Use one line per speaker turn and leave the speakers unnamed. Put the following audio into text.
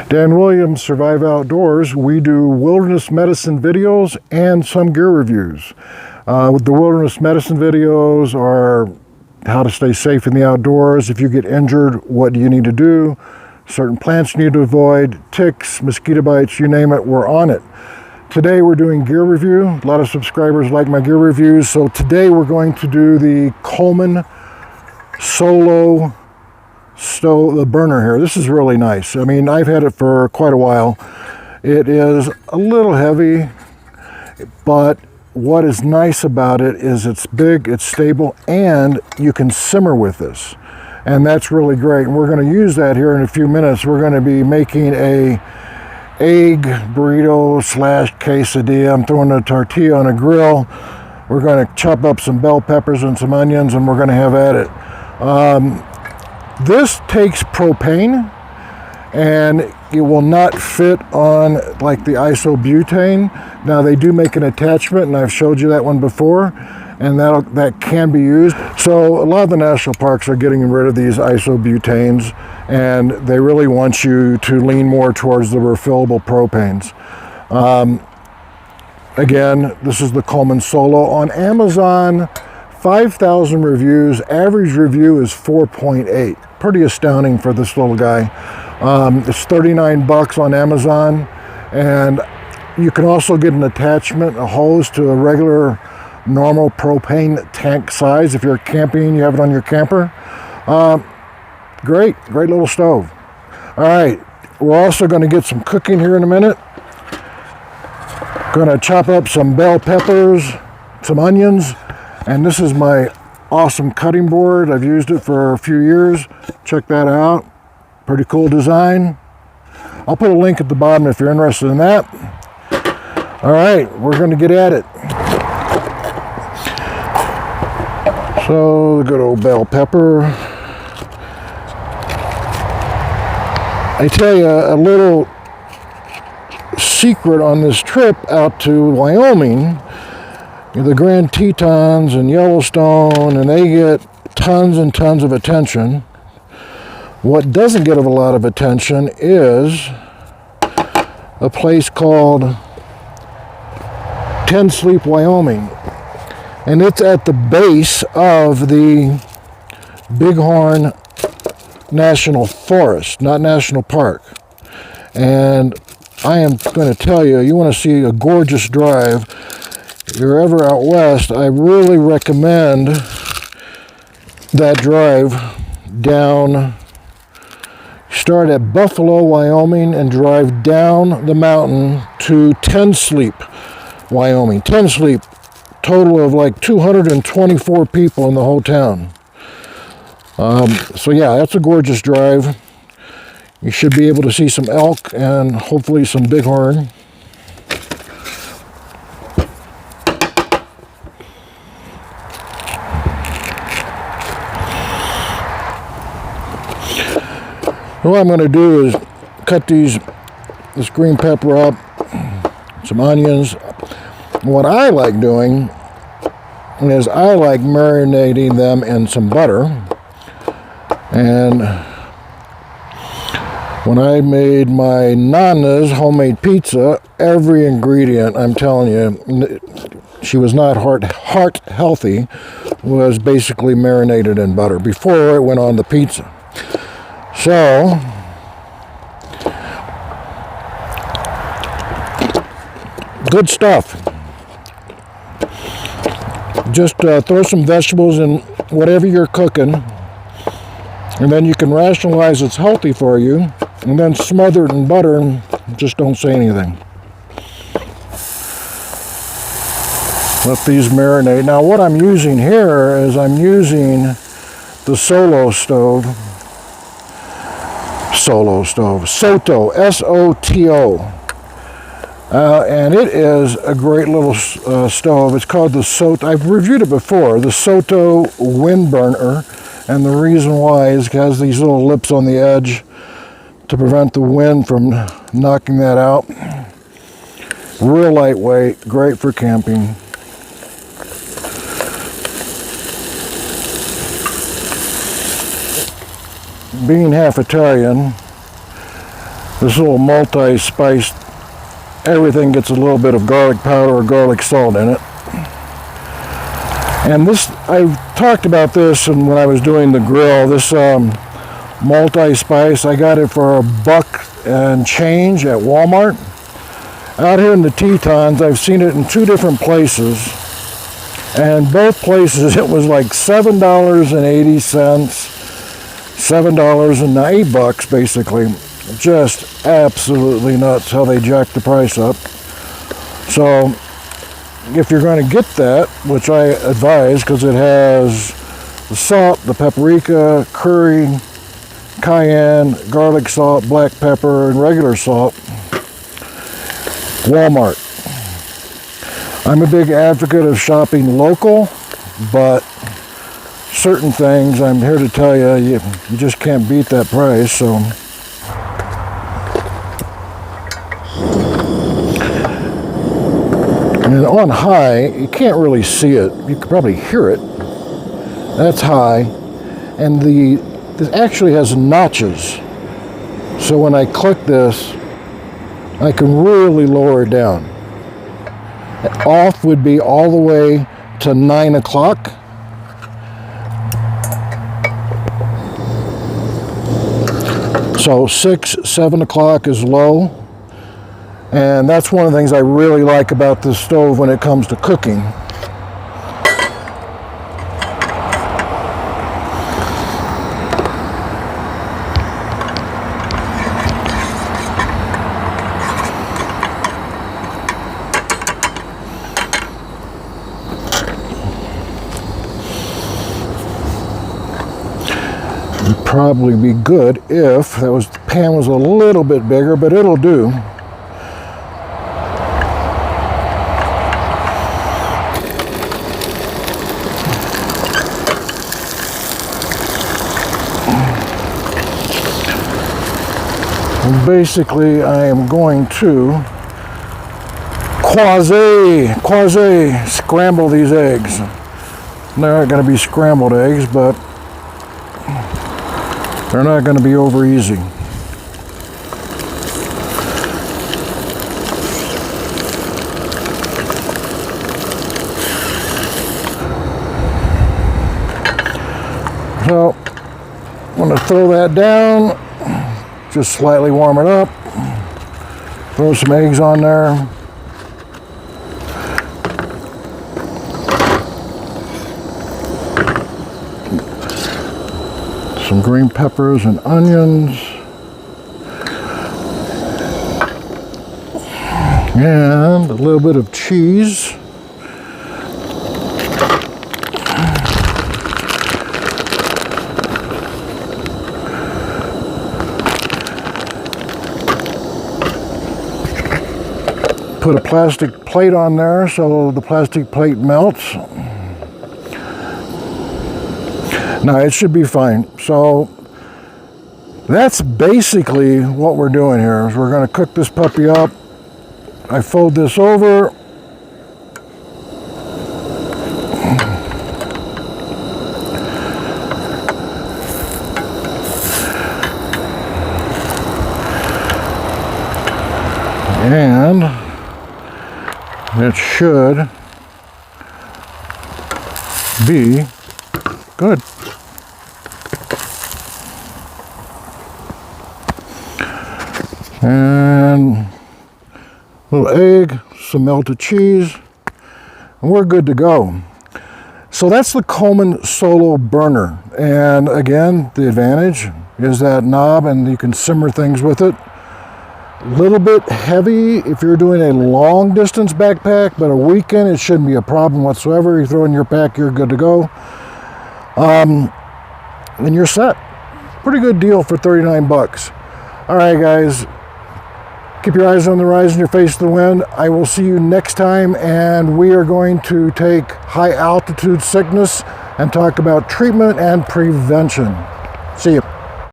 Dan Williams, Survive Outdoors. We do wilderness medicine videos and some gear reviews. The wilderness medicine videos are how to stay safe in the outdoors. If you get injured, what do you need to do? Certain plants you need to avoid, ticks, mosquito bites, you name it, we're on it. Today we're doing gear review. A lot of subscribers like my gear reviews, so today we're going to do the Coleman Solo stove, the burner here. This is really nice. I mean, I've had it for quite a while. It is a little heavy, but what is nice about it is it's big, it's stable, and you can simmer with this. And that's really great. And we're going to use that here in a few minutes. We're going to be making a egg burrito slash quesadilla. I'm throwing a tortilla on a grill. We're going to chop up some bell peppers and some onions, and we're going to have at it. This takes propane, and it will not fit on like the isobutane. Now they do make an attachment, and I've showed you that one before, and that can be used. So a lot of the national parks are getting rid of these isobutanes, and they really want you to lean more towards the refillable propanes. Again, this is the Coleman Solo on Amazon. 5,000 reviews. Average review is 4.8. Pretty astounding for this little guy. It's 39 bucks on Amazon, and you can also get an attachment, a hose to a regular normal propane tank size. If you're camping, you have it on your camper. Great little stove. All right, we're also going to get some cooking here in a minute. Going to chop up some bell peppers, some onions, and this is my awesome cutting board. I've used it for a few years. Check that out. Pretty cool design. I'll put a link at the bottom if you're interested in that. All right, we're going to get at it. So, the good old bell pepper. I tell you a little secret on this trip out to Wyoming. The Grand Tetons and Yellowstone, and they get tons and tons of attention. What doesn't get a lot of attention is a place called Ten Sleep, Wyoming. And it's at the base of the Bighorn National Forest, not National Park. And I am going to tell you, you want to see a gorgeous drive. If you're ever out west, I really recommend that drive down. Start at Buffalo, Wyoming, and drive down the mountain to Ten Sleep, Wyoming. Ten Sleep, total of like 224 people in the whole town. So yeah, that's a gorgeous drive. You should be able to see some elk and hopefully some bighorn. What I'm going to do is cut this green pepper up, some onions. What I like doing is I like marinating them in some butter. And when I made my Nana's homemade pizza, every ingredient, I'm telling you, she was not heart healthy, was basically marinated in butter before it went on the pizza. So, good stuff. Just throw some vegetables in whatever you're cooking, and then you can rationalize it's healthy for you, and then smother it in butter and just don't say anything. Let these marinate. Now what I'm using here is I'm using the Solo stove. Soto, S-O-T-O. And it is a great little stove. It's called the Soto. I've reviewed it before, the Soto wind burner. And the reason why is it has these little lips on the edge to prevent the wind from knocking that out. Real lightweight, great for camping. Being half Italian, This little multi-spiced, everything gets a little bit of garlic powder or garlic salt in it. And this, I talked about this and when I was doing the grill, this multi-spice, I got it for $1 and change at Walmart. Out here in the Tetons, I've seen it in 2 different places. And both places it was like $7.80, $7 and $8 basically. Just absolutely nuts how they jacked the price up. So if you're going to get that, which I advise because it has the salt, the paprika, curry, cayenne, garlic salt, black pepper, and regular salt, Walmart. I'm a big advocate of shopping local, but certain things, I'm here to tell you, you just can't beat that price. So and on high, you can't really see it. You can probably hear it. That's high. And this actually has notches. So when I click this, I can really lower it down. Off would be all the way to 9 o'clock. So 6, 7 o'clock is low. And that's one of the things I really like about this stove when it comes to cooking. It'd probably be good if the pan was a little bit bigger, but it'll do. Basically, I am going to quasi scramble these eggs. They aren't going to be scrambled eggs, but they're not going to be over easy. So I'm going to throw that down. Just slightly warm it up. Throw some eggs on there. Some green peppers and onions. And a little bit of cheese. Put a plastic plate on there so the plastic plate melts. Now it should be fine. So that's basically what we're doing here. Is we're going to cook this puppy up. I fold this over. And it should be good. And a little egg, some melted cheese, and we're good to go. So that's the Coleman Solo burner. And again, the advantage is that knob, and you can simmer things with it. A little bit heavy if you're doing a long distance backpack, but a weekend it shouldn't be a problem whatsoever. You throw in your pack, you're good to go. And you're set. Pretty good deal for 39 bucks. All right, guys, keep your eyes on the rise and your face to the wind. I will see you next time, and we are going to take high altitude sickness and talk about treatment and prevention. See you.